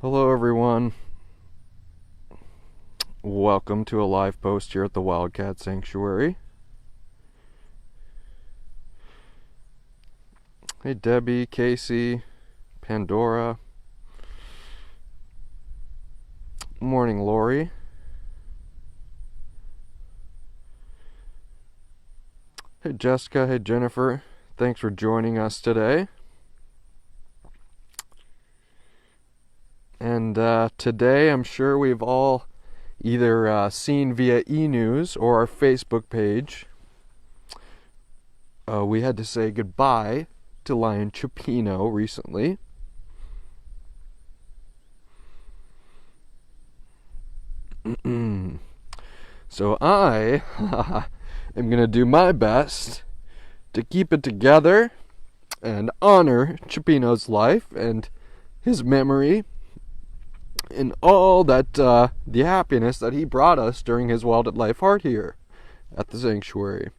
Hello everyone, welcome to a live post here at the Wildcat Sanctuary. Hey Debbie, Casey, Pandora, morning Lori. Hey Jessica, hey Jennifer, thanks for joining us today. And today I'm sure we've all either seen via e-news or our Facebook page, we had to say goodbye to Lion Chupino recently. So I am going to do my best to keep it together and honor Chupino's life and his memory and all that the happiness that he brought us during his wildlife heart here at the sanctuary.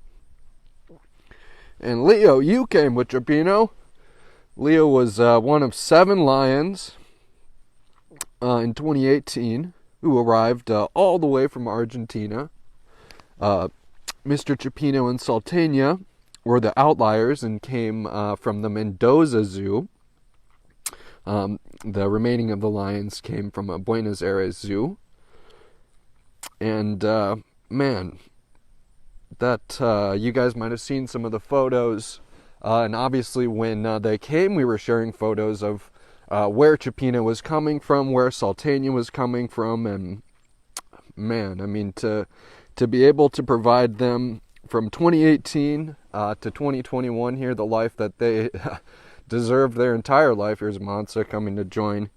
And Leo, you came with Chupino. Leo was one of 7 lions in 2018 who arrived all the way from Argentina. Mr. Chupino and Salteña were the outliers and came from the Mendoza Zoo. The remaining of the lions came from a Buenos Aires zoo. And, man, that you guys might have seen some of the photos. And obviously when they came, we were sharing photos of where Chupino was coming from, where Salteña was coming from. And, man, I mean, to be able to provide them from 2018 to 2021 here, the life that they deserved their entire life. Here's Mansa coming to join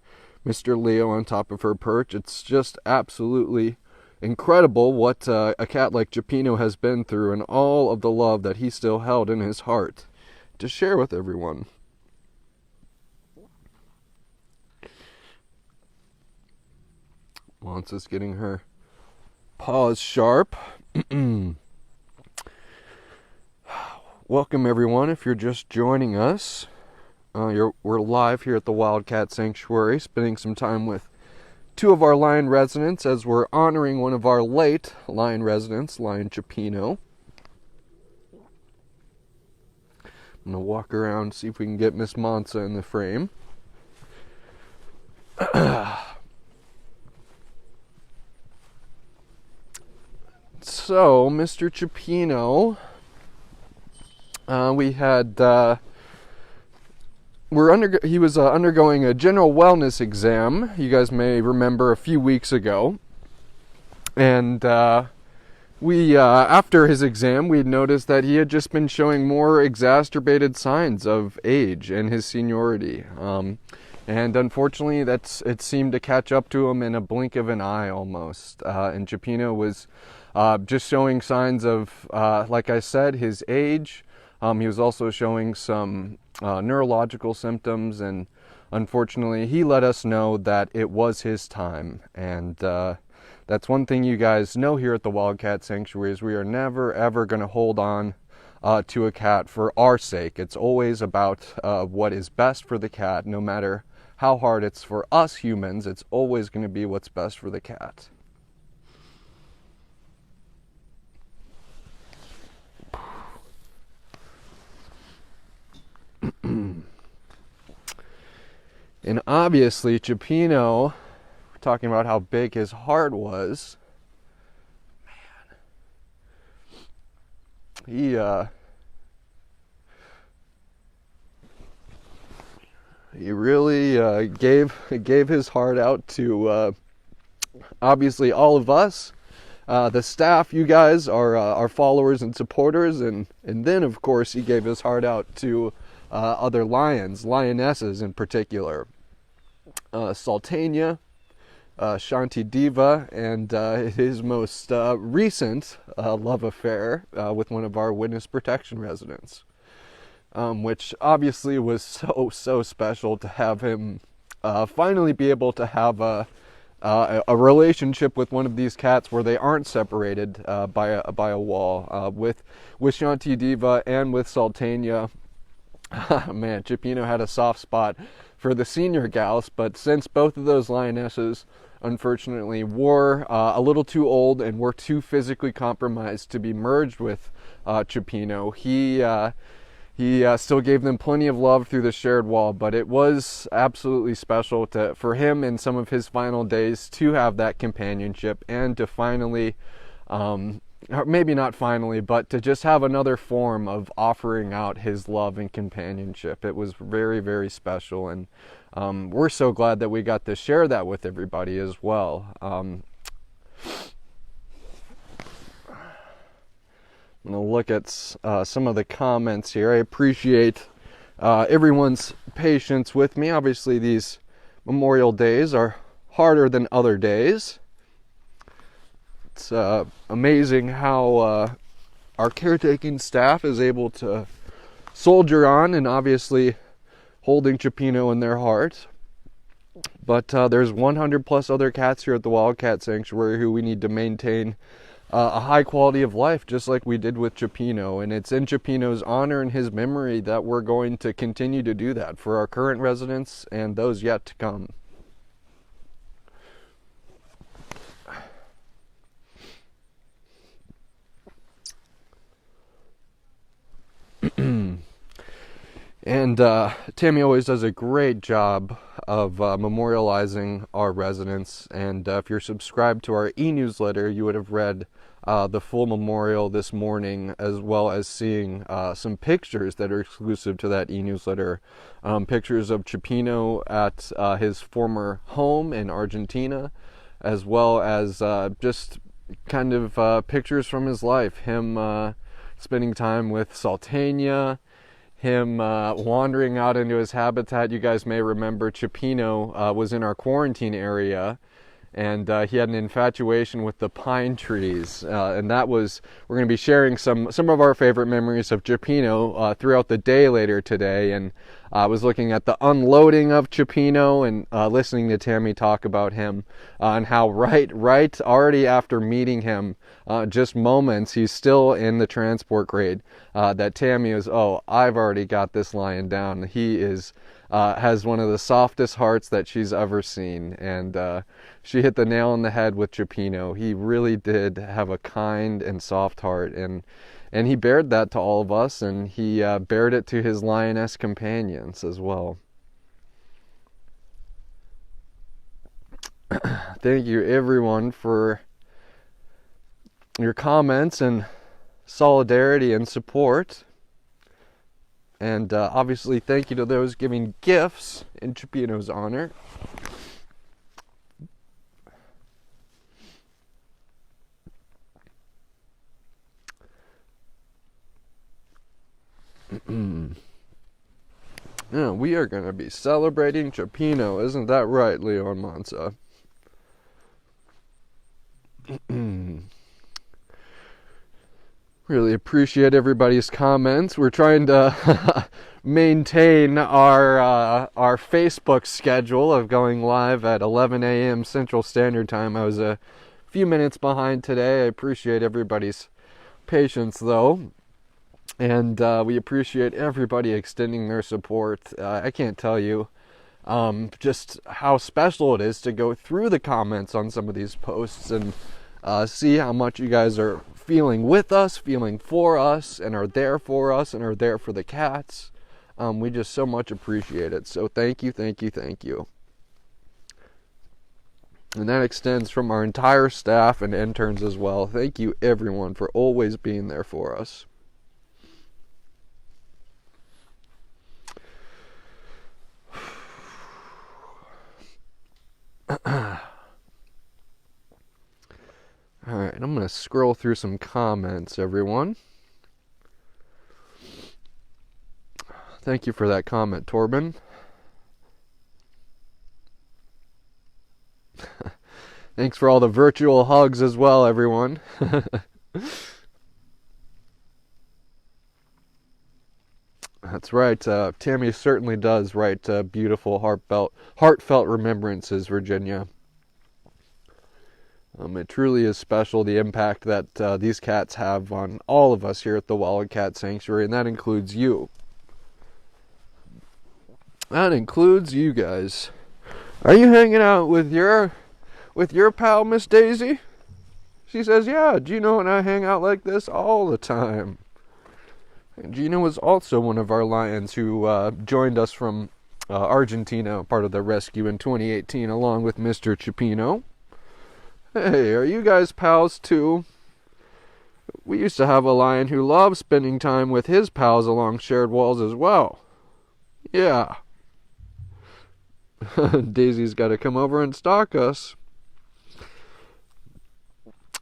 Mr. Leo on top of her perch. It's just absolutely incredible what a cat like Chupino has been through and all of the love that he still held in his heart to share with everyone. Mansa's getting her paws sharp. Welcome everyone if you're just joining us. We're live here at the Wildcat Sanctuary, spending some time with 2 of our lion residents as we're honoring one of our late lion residents, Lion Chupino. I'm going to walk around, see if we can get Miss Mansa in the frame. So, Mr. Chupino, we had... he was undergoing a general wellness exam, you guys may remember, a few weeks ago. And we, after his exam, we noticed that he had just been showing more exacerbated signs of age and his seniority. And unfortunately, it seemed to catch up to him in a blink of an eye almost. And Chupino was just showing signs of, like I said, his age. He was also showing some neurological symptoms, and unfortunately he let us know that it was his time. And that's one thing you guys know here at the Wildcat Sanctuary is we are never ever going to hold on to a cat for our sake. It's always about what is best for the cat. No matter how hard it's for us humans, it's always going to be what's best for the cat. And obviously Chupino, we're talking about how big his heart was. Man, he really gave his heart out to obviously all of us, the staff. You guys are our followers and supporters, and then of course he gave his heart out to other lions, lionesses in particular. Salteña, Shanti Diva, and his most recent love affair with one of our witness protection residents, which obviously was so special to have him finally be able to have a relationship with one of these cats where they aren't separated by a wall. With Shanti Diva and with Salteña, man, Chupino had a soft spot for the senior gals, but since both of those lionesses unfortunately were a little too old and were too physically compromised to be merged with Chupino, he still gave them plenty of love through the shared wall, but it was absolutely special for him in some of his final days to have that companionship and to finally, maybe not finally, but to just have another form of offering out his love and companionship. It was very, very special, and we're so glad that we got to share that with everybody as well. I'm going to look at some of the comments here. I appreciate everyone's patience with me. Obviously, these Memorial Days are harder than other days. It's amazing how our caretaking staff is able to soldier on, and obviously holding Chupino in their heart. But there's 100 plus other cats here at the Wildcat Sanctuary who we need to maintain a high quality of life, just like we did with Chupino. And it's in Chupino's honor and his memory that we're going to continue to do that for our current residents and those yet to come. And Tammy always does a great job of memorializing our residents. And if you're subscribed to our e-newsletter, you would have read the full memorial this morning, as well as seeing some pictures that are exclusive to that e-newsletter. Pictures of Chupino at his former home in Argentina, as well as just kind of pictures from his life. Him spending time with Saltania, him wandering out into his habitat. You guys may remember Chupino was in our quarantine area, and he had an infatuation with the pine trees, and that was, we're going to be sharing some of our favorite memories of Chupino throughout the day later today. And I was looking at the unloading of Chupino and listening to Tammy talk about him and how right already after meeting him, just moments, he's still in the transport grade, that Tammy is, I've already got this lion down. He is has one of the softest hearts that she's ever seen, and she hit the nail on the head with Chupino. He really did have a kind and soft heart, and he bared that to all of us, and he bared it to his lioness companions as well. Thank you everyone for your comments and solidarity and support. And obviously thank you to those giving gifts in Chupino's honor. Yeah, we are going to be celebrating Chupino. Isn't that right, Leo and Mansa? Really appreciate everybody's comments. We're trying to maintain our Facebook schedule of going live at 11 a.m. Central Standard Time. I was a few minutes behind today. I appreciate everybody's patience, though. And we appreciate everybody extending their support. I can't tell you just how special it is to go through the comments on some of these posts and see how much you guys are feeling with us, feeling for us, and are there for us, and are there for the cats. We just so much appreciate it. So thank you, thank you, thank you. And that extends from our entire staff and interns as well. Thank you, everyone, for always being there for us. Alright, I'm going to scroll through some comments, everyone. Thank you for that comment, Torben. Thanks for all the virtual hugs as well, everyone. That's right. Tammy certainly does write beautiful, heartfelt remembrances, Virginia. It truly is special, the impact that these cats have on all of us here at the Wildcat Sanctuary, and that includes you. That includes you guys. Are you hanging out with your pal, Miss Daisy? She says, yeah, Gino and I hang out like this all the time. And Gino was also one of our lions who joined us from Argentina, part of the rescue in 2018, along with Mr. Chupino. Hey, are you guys pals too? We used to have a lion who loved spending time with his pals along shared walls as well. Yeah. Daisy's got to come over and stalk us.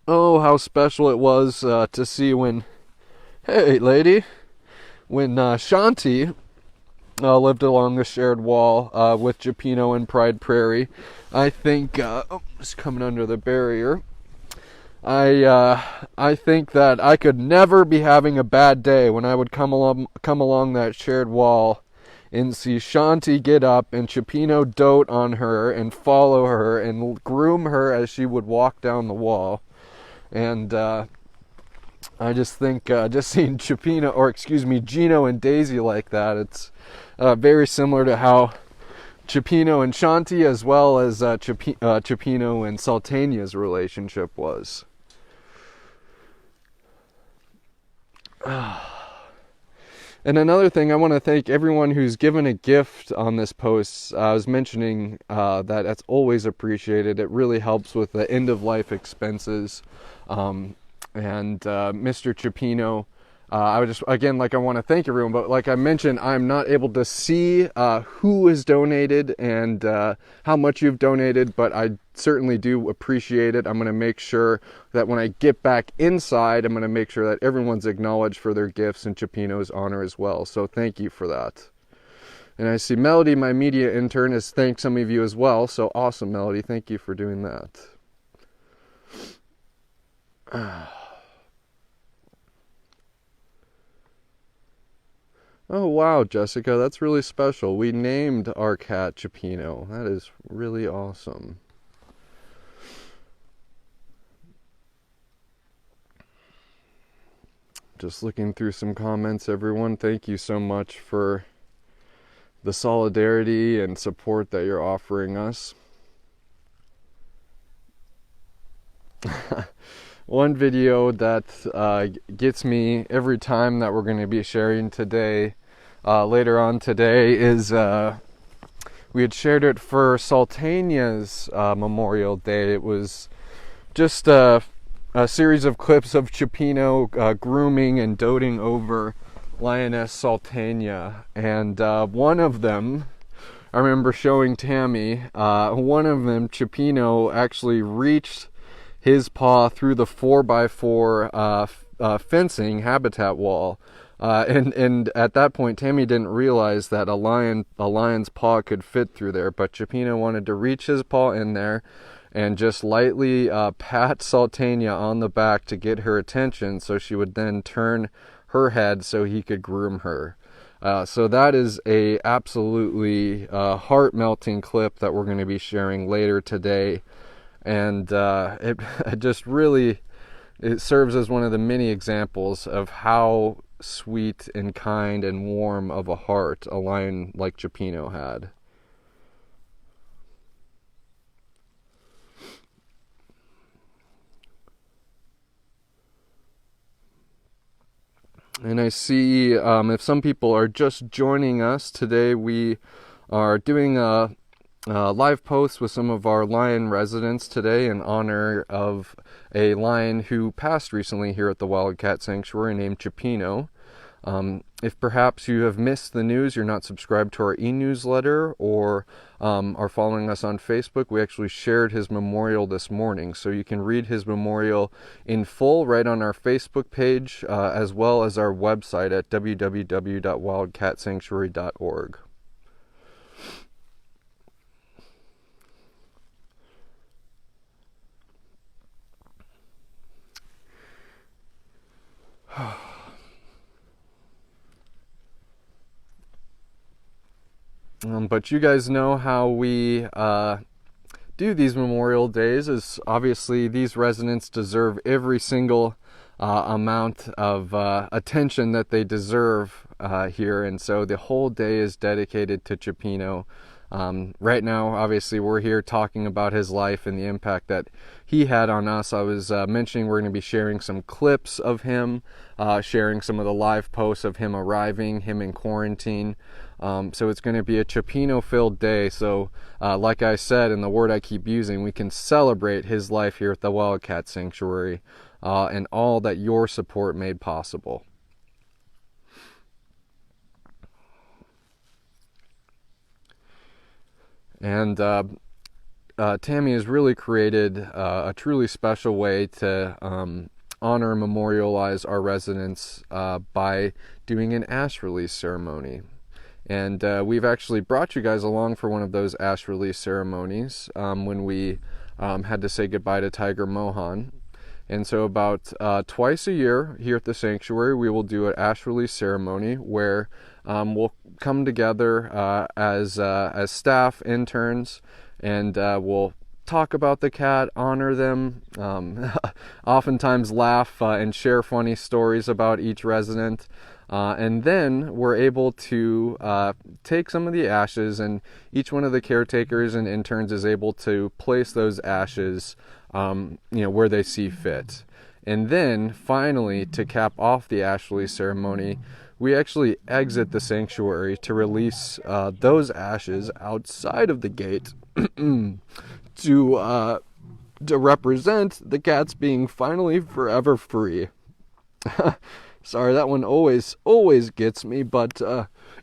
Oh, how special it was to see when... Hey, lady. When Shanti lived along the shared wall with Chupino and Pride Prairie. I think... it's coming under the barrier. I think that I could never be having a bad day when I would come along that shared wall and see Shanti get up and Chupino dote on her and follow her and groom her as she would walk down the wall. And I just think just seeing Gino and Daisy like that, it's very similar to how Chupino and Shanti, as well as Chupino and Sultania's relationship was. And another thing, I want to thank everyone who's given a gift on this post. I was mentioning that that's always appreciated. It really helps with the end-of-life expenses. And Mr. Chupino, I want to thank everyone, but like I mentioned, I'm not able to see who has donated and how much you've donated, but I certainly do appreciate it. I'm going to make sure that when I get back inside, I'm going to make sure that everyone's acknowledged for their gifts in Chupino's honor as well. So thank you for that. And I see Melody, my media intern, has thanked some of you as well. So awesome, Melody. Thank you for doing that. Oh, wow, Jessica, that's really special. We named our cat Chupino. That is really awesome. Just looking through some comments, everyone. Thank you so much for the solidarity and support that you're offering us. One video that gets me every time that we're going to be sharing today, later on today, is we had shared it for Sultania's Memorial Day. It was just a series of clips of Chupino grooming and doting over Lioness Sultania. And one of them, I remember showing Tammy, one of them, Chupino, actually reached his paw through the 4x4 fencing habitat wall. And at that point, Tammy didn't realize that a lion's paw could fit through there, but Chupino wanted to reach his paw in there and just lightly pat Sultania on the back to get her attention, so she would then turn her head so he could groom her. So that is a absolutely heart-melting clip that we're going to be sharing later today. And it just really, it serves as one of the many examples of how sweet and kind and warm of a heart a lion like Chupino had. And I see if some people are just joining us today, we are doing a live post with some of our lion residents today in honor of a lion who passed recently here at the Wildcat Sanctuary named Chupino. If perhaps you have missed the news, you're not subscribed to our e-newsletter or are following us on Facebook, we actually shared his memorial this morning. So you can read his memorial in full right on our Facebook page, as well as our website at www.wildcatsanctuary.org. But you guys know how we do these Memorial Days. Is obviously these residents deserve every single amount of attention that they deserve here. And so the whole day is dedicated to Chupino. Right now, obviously, we're here talking about his life and the impact that he had on us. I was mentioning we're going to be sharing some clips of him, sharing some of the live posts of him arriving, him in quarantine. So it's going to be a Chupino-filled day. So like I said, and the word I keep using, we can celebrate his life here at the Wildcat Sanctuary and all that your support made possible. And Tammy has really created a truly special way to honor and memorialize our residents by doing an ash release ceremony. And we've actually brought you guys along for one of those ash release ceremonies when we had to say goodbye to Tiger Mohan. And so about twice a year here at the sanctuary, we will do an ash release ceremony where we'll come together as staff, interns, and we'll talk about the cat, honor them, oftentimes laugh and share funny stories about each resident. And then we're able to take some of the ashes, and each one of the caretakers and interns is able to place those ashes where they see fit. And then finally, to cap off the ash release ceremony, we actually exit the sanctuary to release those ashes outside of the gate to represent the cats being finally forever free. Sorry, that one always gets me, but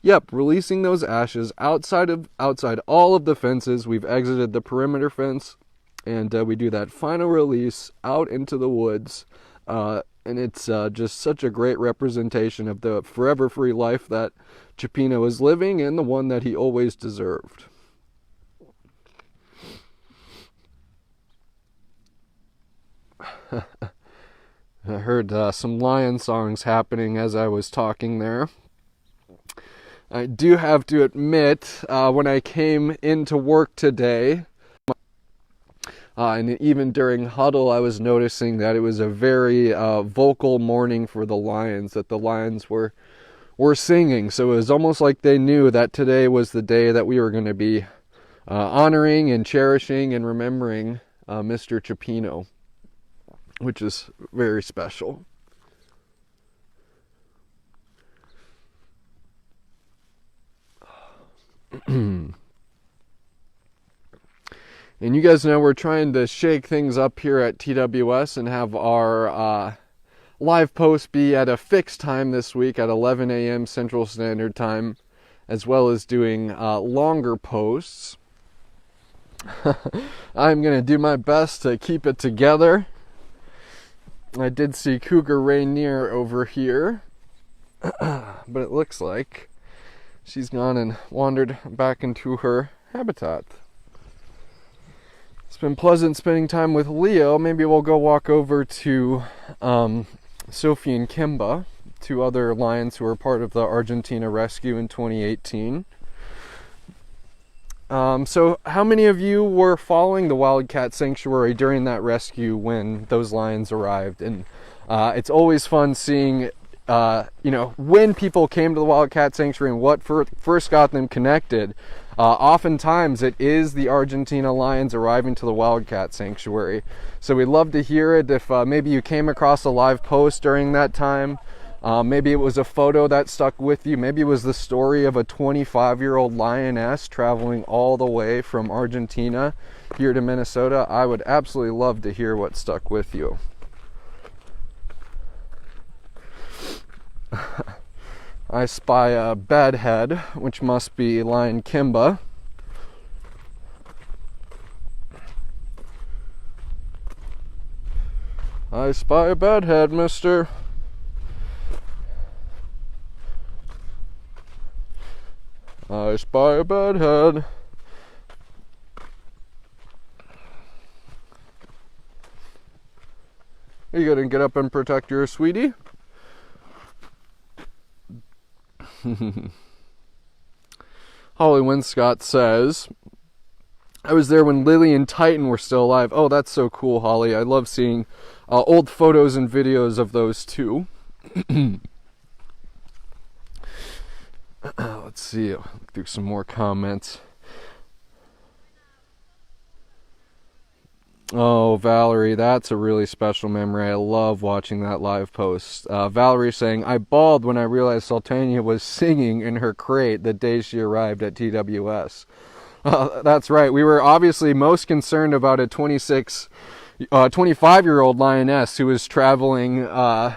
yep, releasing those ashes outside all of the fences. We've exited the perimeter fence, and we do that final release out into the woods, and it's just such a great representation of the forever free life that Chupino is living and the one that he always deserved. I heard some lion songs happening as I was talking there. I do have to admit, when I came into work today, and even during huddle, I was noticing that it was a very vocal morning for the lions, that the lions were singing. So it was almost like they knew that today was the day that we were going to be honoring and cherishing and remembering Mr. Chupino, which is very special. And you guys know we're trying to shake things up here at TWS and have our live post be at a fixed time this week at 11 a.m. Central Standard Time, as well as doing longer posts. I'm going to do my best to keep it together. I did see Cougar Rainier over here, but it looks like she's gone and wandered back into her habitat. It's been pleasant spending time with Leo. Maybe we'll go walk over to Sophie and Kimba, two other lions who were part of the Argentina rescue in 2018. So how many of you were following the Wildcat Sanctuary during that rescue when those lions arrived? And it's always fun seeing, when people came to the Wildcat Sanctuary and what first got them connected. Oftentimes it is the Argentina lions arriving to the Wildcat Sanctuary. So we'd love to hear it if maybe you came across a live post during that time. Maybe it was a photo that stuck with you. Maybe it was the story of a 25-year-old lioness traveling all the way from Argentina here to Minnesota. I would absolutely love to hear what stuck with you. I spy a bedhead, which must be lion Kimba. I spy a bedhead, mister. I spy a bedhead. Are you gonna get up and protect your sweetie? Holly Winscott says, I was there when Lily and Titan were still alive. Oh, that's so cool, Holly. I love seeing old photos and videos of those two. Let's see. I'll look through some more comments. Oh, Valerie, that's a really special memory. I love watching that live post. Valerie saying, I bawled when I realized Sultana was singing in her crate the day she arrived at TWS. That's right. We were obviously most concerned about a 25-year-old lioness who was traveling all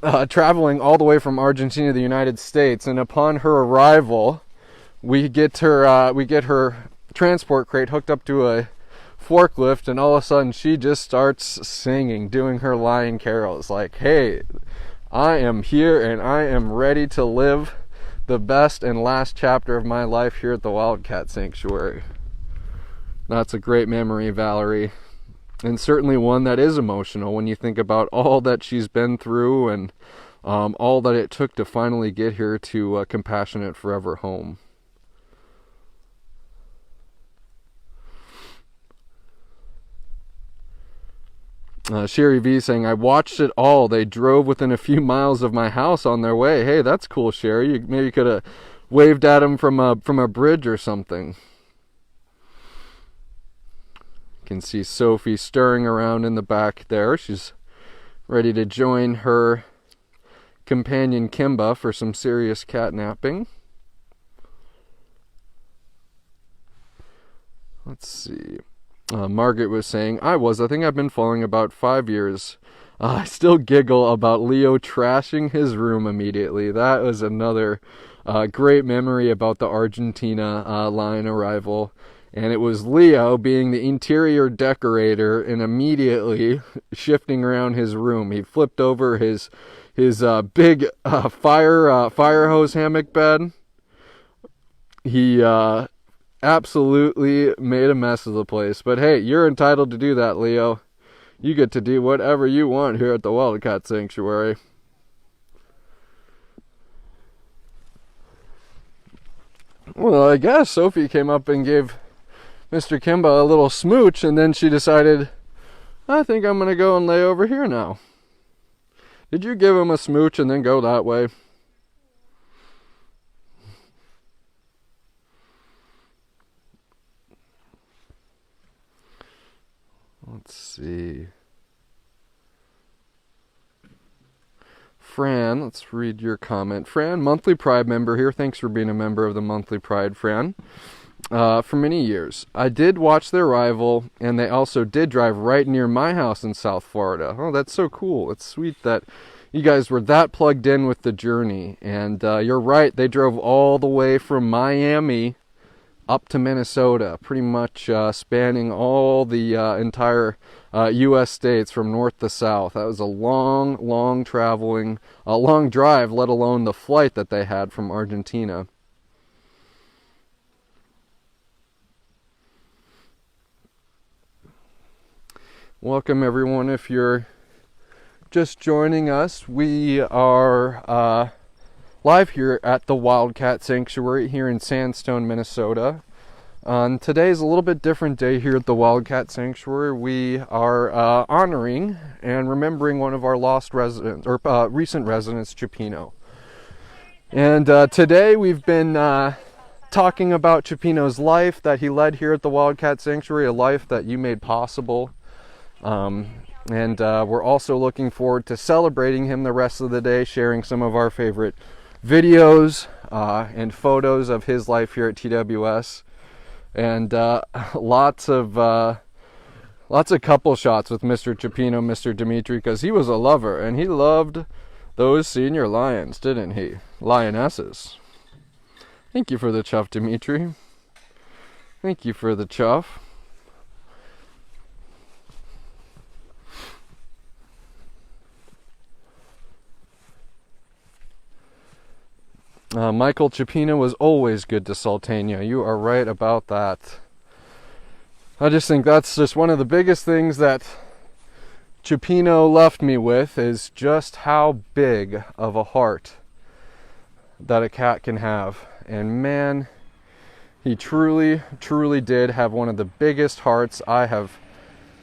the way from Argentina to the United States. And upon her arrival, we get her transport crate hooked up to a forklift, and all of a sudden she just starts singing, doing her lion carols, like, hey, I am here and I am ready to live the best and last chapter of my life here at the Wildcat Sanctuary. That's a great memory, Valerie, and certainly one that is emotional when you think about all that she's been through and all that it took to finally get here to Compassionate Forever home. Sherry V saying, I watched it all. They drove within a few miles of my house on their way. Hey, that's cool, Sherry. You maybe could have waved at them from a bridge or something. You can see Sophie stirring around in the back there. She's ready to join her companion Kimba for some serious catnapping. Let's see. Margaret was saying, I think I've been following about 5 years. I still giggle about Leo trashing his room immediately. That was another great memory about the Argentina lion arrival. And it was Leo being the interior decorator and immediately shifting around his room. He flipped over his big fire hose hammock bed. He absolutely made a mess of the place. But hey, you're entitled to do that, Leo. You get to do whatever you want here at the Wildcat Sanctuary. Well, I guess Sophie came up and gave Mr. Kimba a little smooch, and then she decided, I think I'm going to go and lay over here now. Did you give him a smooch and then go that way? Let's see. Fran, let's read your comment. Fran, monthly Pride member here. Thanks for being a member of the monthly Pride, Fran. For many years. I did watch their arrival, and they also did drive right near my house in South Florida. Oh, that's so cool. It's sweet that you guys were that plugged in with the journey. And you're right, they drove all the way from Miami up to Minnesota, pretty much spanning all the entire U.S. states from north to south. That was a long drive, let alone the flight that they had from Argentina. Welcome, everyone. If you're just joining us, we are live here at the Wildcat Sanctuary here in Sandstone, Minnesota. Today's a little bit different day here at the Wildcat Sanctuary. We are honoring and remembering one of our lost residents, or recent residents, Chupino. And today we've been talking about Chupino's life that he led here at the Wildcat Sanctuary, a life that you made possible. And we're also looking forward to celebrating him the rest of the day, sharing some of our favorite videos and photos of his life here at TWS, and lots of couple shots with Mr. Chupino, Mr. Dimitri, because he was a lover and he loved those senior lions, didn't he? Lionesses. Thank you for the chuff, Dimitri. Thank you for the chuff. Michael Chupino was always good to Sultana. You are right about that. I just think that's just one of the biggest things that Chupino left me with, is just how big of a heart that a cat can have. And man, He truly, truly did have one of the biggest hearts I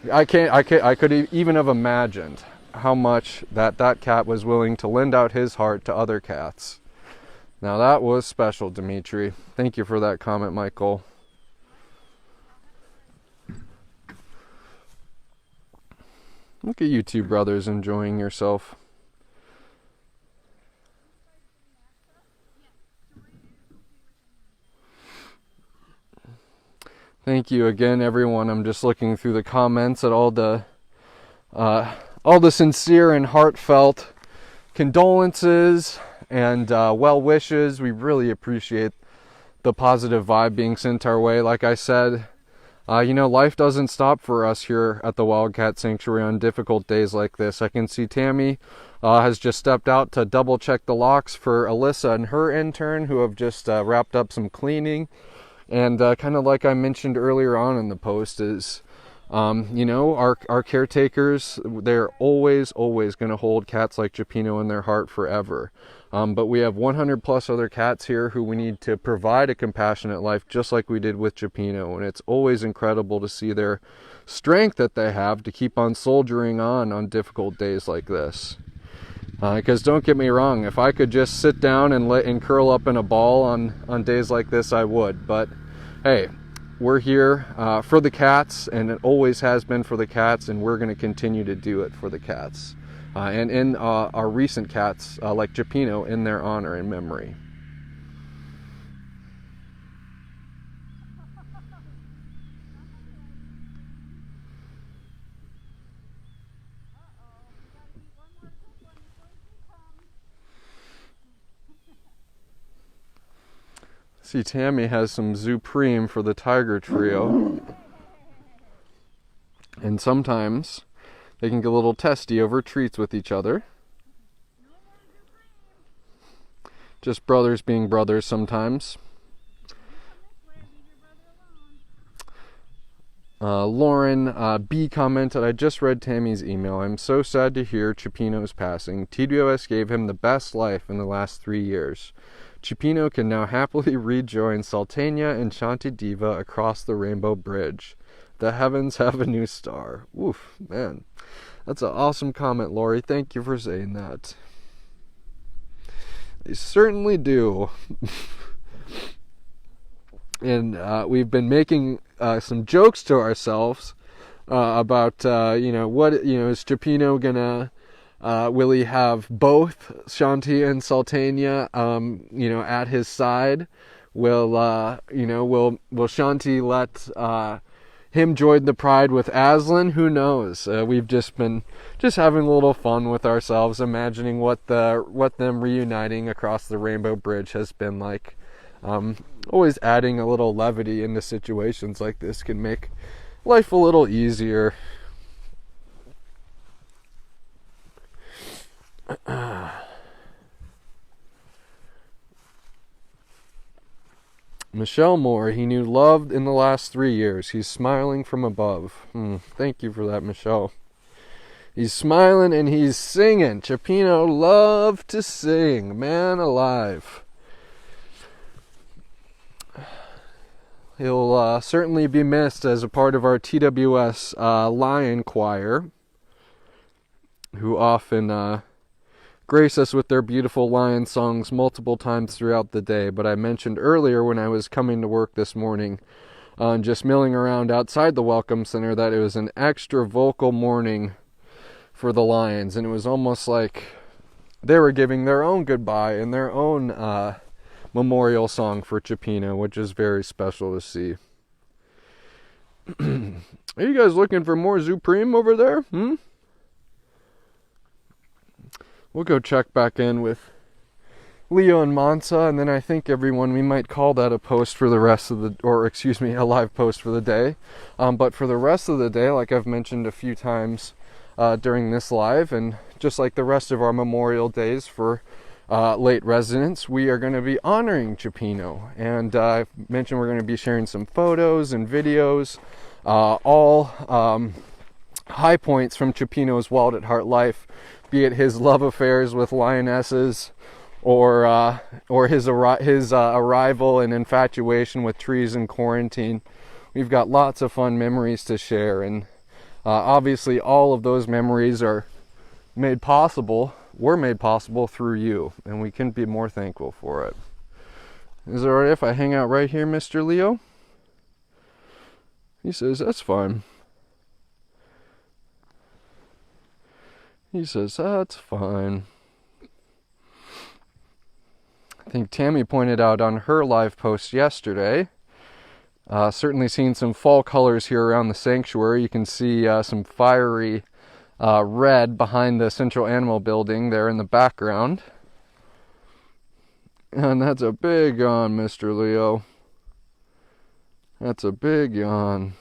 could even have imagined how much that cat was willing to lend out his heart to other cats. Now that was special, Dimitri. Thank you for that comment, Michael. Look at you two brothers enjoying yourself. Thank you again, everyone. I'm just looking through the comments at all the sincere and heartfelt condolences and well wishes. We really appreciate the positive vibe being sent our way. Like I said, life doesn't stop for us here at the Wildcat Sanctuary on difficult days like this. I can see Tammy has just stepped out to double check the locks for Alyssa and her intern, who have just wrapped up some cleaning. And kind of like I mentioned earlier on in the post is, our caretakers, they're always going to hold cats like Chupino in their heart forever. But we have 100 plus other cats here who we need to provide a compassionate life, just like we did with Chupino. And it's always incredible to see their strength that they have to keep on soldiering on difficult days like this. Because don't get me wrong, if I could just sit down and curl up in a ball on days like this, I would. But hey, we're here for the cats, and it always has been for the cats, and we're going to continue to do it for the cats. And in our recent cats, like Chupino, in their honor and memory. See, Tammy has some Supreme for the Tiger Trio. And sometimes they can get a little testy over treats with each other. Just brothers being brothers sometimes. Lauren B commented, I just read Tammy's email. I'm so sad to hear Chupino's passing. TWS gave him the best life in the last 3 years. Chupino can now happily rejoin Sultania and Shanti Diva across the Rainbow Bridge. The heavens have a new star. Oof, man. That's an awesome comment, Lori. Thank you for saying that. They certainly do. And we've been making some jokes to ourselves about, is Chupino gonna, will he have both Shanti and Sultania, at his side? Will Shanti let him join the pride with Aslan? Who knows? We've just been having a little fun with ourselves, imagining what them reuniting across the Rainbow Bridge has been like. Always adding a little levity into situations like this can make life a little easier. Michelle Moore, he knew love in the last 3 years. He's smiling from above. Thank you for that, Michelle. He's smiling and he's singing. Chupino loved to sing. Man alive. He'll certainly be missed as a part of our TWS Lion Choir, who often grace us with their beautiful lion songs multiple times throughout the day. But I mentioned earlier when I was coming to work this morning, just milling around outside the Welcome Center, that it was an extra vocal morning for the Lions, and it was almost like they were giving their own goodbye and their own memorial song for Chupino, which is very special to see. Are you guys looking for more Supreme over there? We'll go check back in with Leo and Mansa, and then I think everyone, we might call that a post for the rest of the, a live post for the day. But for the rest of the day, like I've mentioned a few times during this live, and just like the rest of our Memorial Days for late residents, we are going to be honoring Chupino. And I mentioned we're going to be sharing some photos and videos, all high points from Chupino's Wild at Heart life, be it his love affairs with lionesses, or his arrival and infatuation with trees in quarantine. We've got lots of fun memories to share, and obviously all of those memories were made possible through you, and we couldn't be more thankful for it. Is it alright if I hang out right here, Mr. Leo? He says, that's fine. He says, that's fine. I think Tammy pointed out on her live post yesterday, certainly seen some fall colors here around the sanctuary. You can see some fiery red behind the Central Animal Building there in the background. And that's a big yawn, Mr. Leo. That's a big yawn.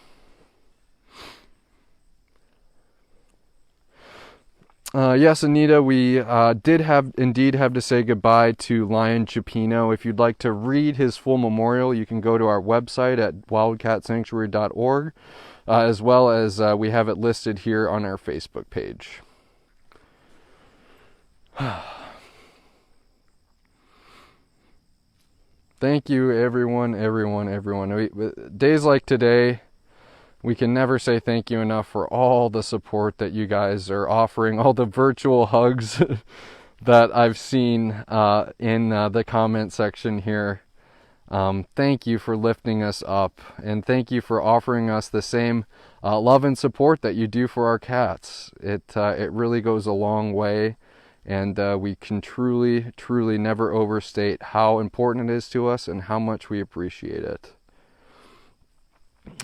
Yes, Anita, we did indeed have to say goodbye to Lion Chupino. If you'd like to read his full memorial, you can go to our website at wildcatsanctuary.org, as well as we have it listed here on our Facebook page. Thank you, everyone. Days like today, we can never say thank you enough for all the support that you guys are offering, all the virtual hugs that I've seen in the comment section here. Thank you for lifting us up, and thank you for offering us the same love and support that you do for our cats. It really goes a long way. And we can truly never overstate how important it is to us and how much we appreciate it.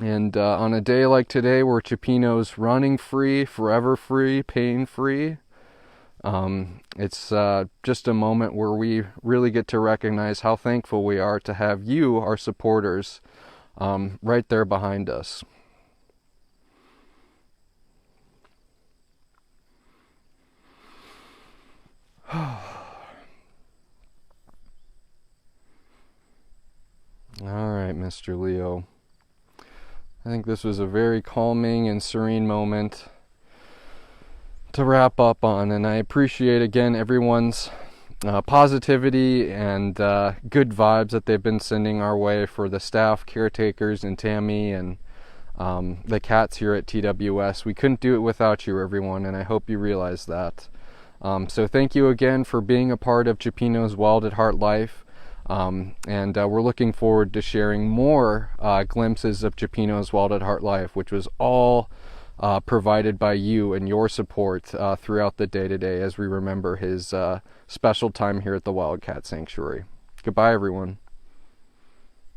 And on a day like today where Chupino's running free, forever free, pain-free, it's just a moment where we really get to recognize how thankful we are to have you, our supporters, right there behind us. Alright, Mr. Leo. I think this was a very calming and serene moment to wrap up on, and I appreciate again everyone's positivity and good vibes that they've been sending our way for the staff, caretakers, and Tammy, and the cats here at TWS. We couldn't do it without you, everyone, and I hope you realize that. So thank you again for being a part of Chupino's Wild at Heart life, and we're looking forward to sharing more glimpses of Chupino's Wild at Heart life, which was all provided by you and your support throughout the day-to-day as we remember his special time here at the Wildcat Sanctuary. Goodbye, everyone.